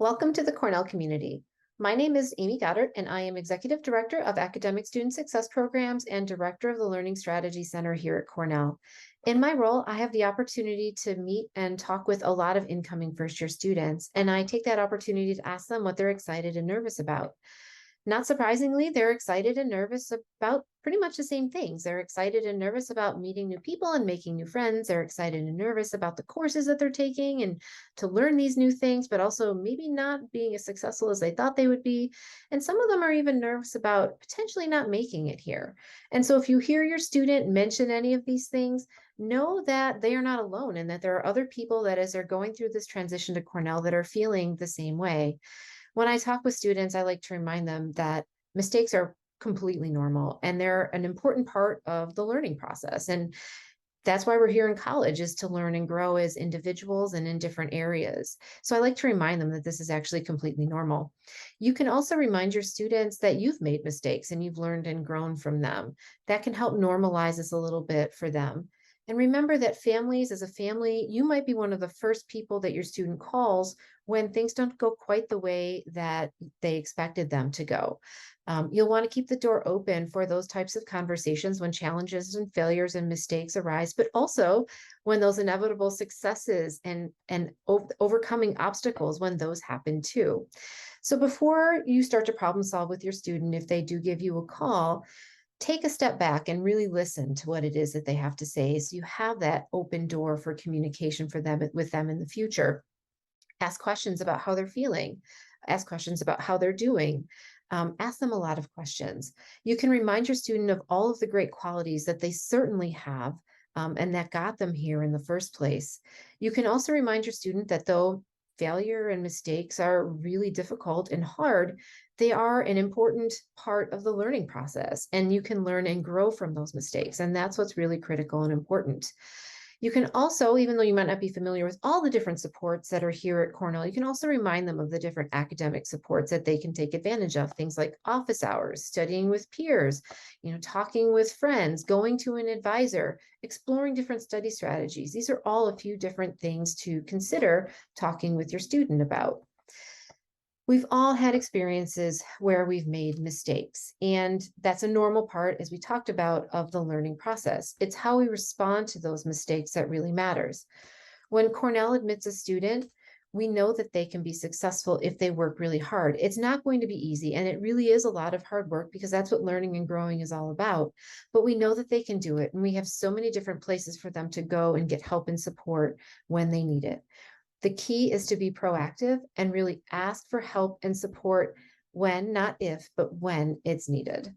Welcome to the Cornell community. My name is Amy Goddard, and I am Executive Director of Academic Student Success Programs and Director of the Learning Strategy Center here at Cornell. In my role, I have the opportunity to meet and talk with a lot of incoming first-year students, and I take that opportunity to ask them what they're excited and nervous about. Not surprisingly, they're excited and nervous about pretty much the same things. They're excited and nervous about meeting new people and making new friends. They're excited and nervous about the courses that they're taking and to learn these new things, but also maybe not being as successful as they thought they would be. And some of them are even nervous about potentially not making it here. And so if you hear your student mention any of these things, know that they are not alone and that there are other people that as they're going through this transition to Cornell that are feeling the same way. When I talk with students, I like to remind them that mistakes are completely normal and they're an important part of the learning process. And that's why we're here in college, is to learn and grow as individuals and in different areas. So I like to remind them that this is actually completely normal. You can also remind your students that you've made mistakes and you've learned and grown from them. That can help normalize this a little bit for them. And remember that families, as a family, you might be one of the first people that your student calls when things don't go quite the way that they expected them to go. You'll want to keep the door open for those types of conversations when challenges and failures and mistakes arise, but also when those inevitable successes and overcoming obstacles when those happen too. So before you start to problem solve with your student, if they do give you a call, take a step back and really listen to what it is that they have to say, so you have that open door for communication for them with them in the future. Ask questions about how they're feeling, ask questions about how they're doing. Ask them a lot of questions. You can remind your student of all of the great qualities that they certainly have, and that got them here in the first place. You can also remind your student that though failure and mistakes are really difficult and hard, they are an important part of the learning process, and you can learn and grow from those mistakes. And that's what's really critical and important. You can also, even though you might not be familiar with all the different supports that are here at Cornell, you can also remind them of the different academic supports that they can take advantage of. Things like office hours, studying with peers, talking with friends, going to an advisor, exploring different study strategies. These are all a few different things to consider talking with your student about. We've all had experiences where we've made mistakes, and that's a normal part, as we talked about, of the learning process. It's how we respond to those mistakes that really matters. When Cornell admits a student, we know that they can be successful if they work really hard. It's not going to be easy, and it really is a lot of hard work because that's what learning and growing is all about. But we know that they can do it, and we have so many different places for them to go and get help and support when they need it. The key is to be proactive and really ask for help and support when, not if, but when it's needed.